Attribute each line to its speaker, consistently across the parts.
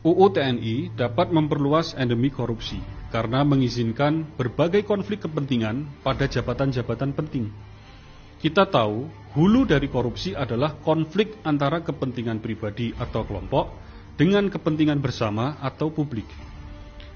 Speaker 1: UU TNI dapat memperluas endemi korupsi karena mengizinkan berbagai konflik kepentingan pada jabatan-jabatan penting. Kita tahu, hulu dari korupsi adalah konflik antara kepentingan pribadi atau kelompok dengan kepentingan bersama atau publik.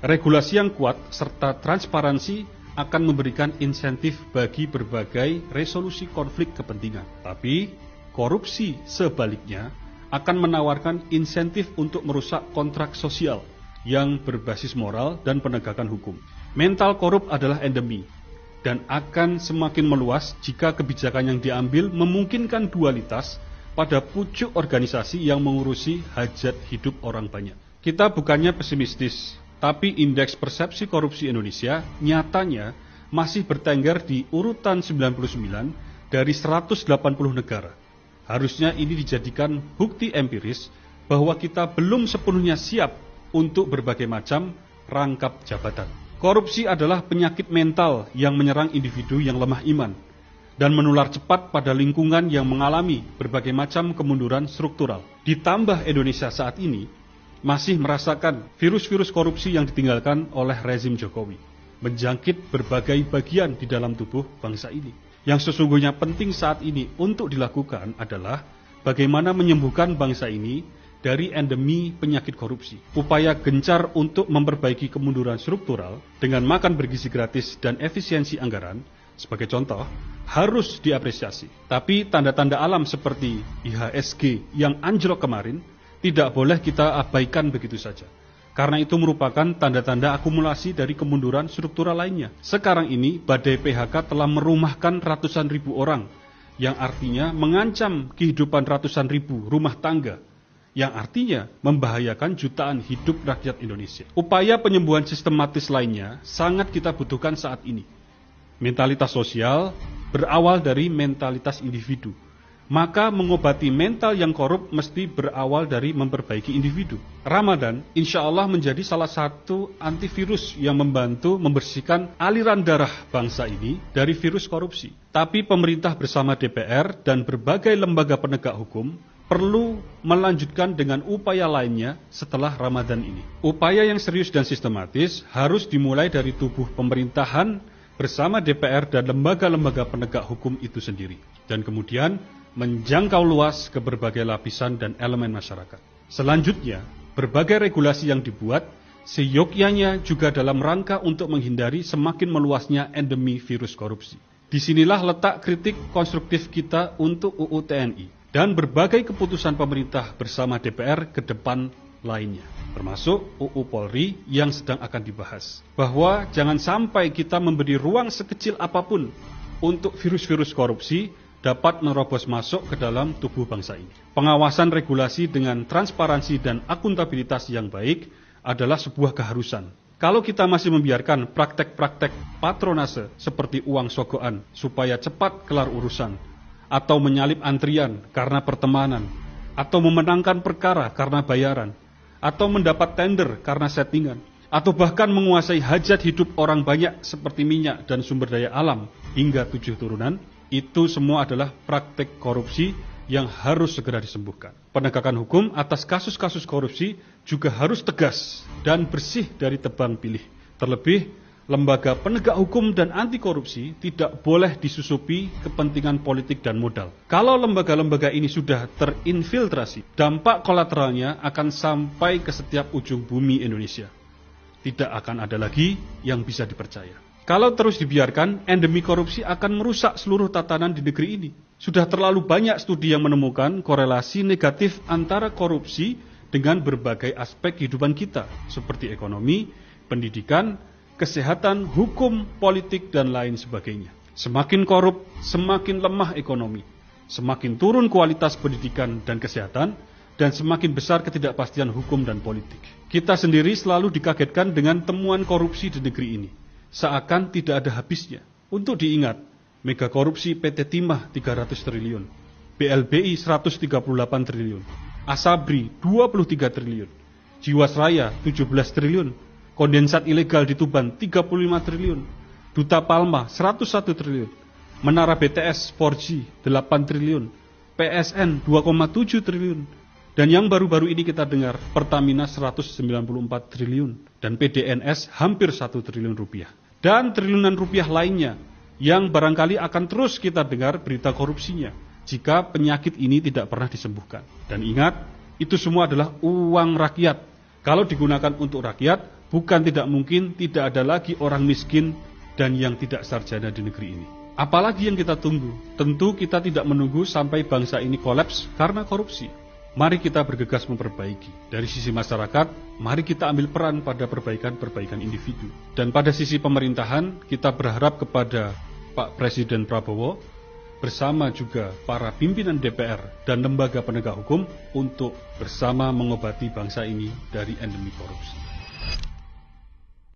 Speaker 1: Regulasi yang kuat serta transparansi akan memberikan insentif bagi berbagai resolusi konflik kepentingan. Tapi, korupsi sebaliknya akan menawarkan insentif untuk merusak kontrak sosial yang berbasis moral dan penegakan hukum. Mental korup adalah endemi dan akan semakin meluas jika kebijakan yang diambil memungkinkan dualitas pada pucuk organisasi yang mengurusi hajat hidup orang banyak. Kita bukannya pesimistis, tapi indeks persepsi korupsi Indonesia nyatanya masih bertengger di urutan 99 dari 180 negara. Harusnya ini dijadikan bukti empiris bahwa kita belum sepenuhnya siap untuk berbagai macam rangkap jabatan. Korupsi adalah penyakit mental yang menyerang individu yang lemah iman dan menular cepat pada lingkungan yang mengalami berbagai macam kemunduran struktural. Ditambah Indonesia saat ini masih merasakan virus-virus korupsi yang ditinggalkan oleh rezim Jokowi, menjangkit berbagai bagian di dalam tubuh bangsa ini. Yang sesungguhnya penting saat ini untuk dilakukan adalah bagaimana menyembuhkan bangsa ini dari endemi penyakit korupsi. Upaya gencar untuk memperbaiki kemunduran struktural dengan makan bergizi gratis dan efisiensi anggaran, sebagai contoh, harus diapresiasi. Tapi tanda-tanda alam seperti IHSG yang anjlok kemarin tidak boleh kita abaikan begitu saja. Karena itu merupakan tanda-tanda akumulasi dari kemunduran struktural lainnya. Sekarang ini badai PHK telah merumahkan ratusan ribu orang, yang artinya mengancam kehidupan ratusan ribu rumah tangga, yang artinya membahayakan jutaan hidup rakyat Indonesia. Upaya penyembuhan sistematis lainnya sangat kita butuhkan saat ini. Mentalitas sosial berawal dari mentalitas individu. Maka mengobati mental yang korup mesti berawal dari memperbaiki individu. Ramadan insya Allah menjadi salah satu antivirus yang membantu membersihkan aliran darah bangsa ini dari virus korupsi. Tapi pemerintah bersama DPR dan berbagai lembaga penegak hukum perlu melanjutkan dengan upaya lainnya setelah Ramadan ini. Upaya yang serius dan sistematis harus dimulai dari tubuh pemerintahan bersama DPR dan lembaga-lembaga penegak hukum itu sendiri. Dan kemudian menjangkau luas ke berbagai lapisan dan elemen masyarakat. Selanjutnya, berbagai regulasi yang dibuat seyogyanya juga dalam rangka untuk menghindari semakin meluasnya endemi virus korupsi. Disinilah letak kritik konstruktif kita untuk UU TNI dan berbagai keputusan pemerintah bersama DPR ke depan lainnya, termasuk UU Polri yang sedang akan dibahas. Bahwa jangan sampai kita memberi ruang sekecil apapun untuk virus-virus korupsi dapat menerobos masuk ke dalam tubuh bangsa ini. Pengawasan regulasi dengan transparansi dan akuntabilitas yang baik adalah sebuah keharusan. Kalau kita masih membiarkan praktek-praktek patronase seperti uang sogokan supaya cepat kelar urusan, atau menyalip antrian karena pertemanan, atau memenangkan perkara karena bayaran, atau mendapat tender karena settingan, atau bahkan menguasai hajat hidup orang banyak seperti minyak dan sumber daya alam hingga 7 turunan, itu semua adalah praktek korupsi yang harus segera disembuhkan. Penegakan hukum atas kasus-kasus korupsi juga harus tegas dan bersih dari tebang pilih. Terlebih, lembaga penegak hukum dan anti korupsi tidak boleh disusupi kepentingan politik dan modal. Kalau lembaga-lembaga ini sudah terinfiltrasi, dampak kolateralnya akan sampai ke setiap ujung bumi Indonesia. Tidak akan ada lagi yang bisa dipercaya. Kalau terus dibiarkan, endemi korupsi akan merusak seluruh tatanan di negeri ini. Sudah terlalu banyak studi yang menemukan korelasi negatif antara korupsi dengan berbagai aspek kehidupan kita, seperti ekonomi, pendidikan, kesehatan, hukum, politik, dan lain sebagainya. Semakin korup, semakin lemah ekonomi, semakin turun kualitas pendidikan dan kesehatan, dan semakin besar ketidakpastian hukum dan politik. Kita sendiri selalu dikagetkan dengan temuan korupsi di negeri ini. Seakan tidak ada habisnya. Untuk diingat, mega korupsi PT Timah 300 triliun, BLBI 138 triliun, Asabri 23 triliun, Jiwasraya 17 triliun, kondensat ilegal di Tuban 35 triliun, Duta Palma 101 triliun, Menara BTS 4G 8 triliun, PSN 2,7 triliun, Dan yang baru-baru ini kita dengar, Pertamina 194 triliun dan PDNS hampir 1 triliun rupiah. Dan triliunan rupiah lainnya yang barangkali akan terus kita dengar berita korupsinya jika penyakit ini tidak pernah disembuhkan. Dan ingat, itu semua adalah uang rakyat. Kalau digunakan untuk rakyat, bukan tidak mungkin tidak ada lagi orang miskin dan yang tidak sarjana di negeri ini. Apalagi yang kita tunggu? Tentu kita tidak menunggu sampai bangsa ini kolaps karena korupsi. Mari kita bergegas memperbaiki. Dari sisi masyarakat, mari kita ambil peran pada perbaikan-perbaikan individu. Dan pada sisi pemerintahan, kita berharap kepada Pak Presiden Prabowo bersama juga para pimpinan DPR dan lembaga penegak hukum untuk bersama mengobati bangsa ini dari endemi korupsi.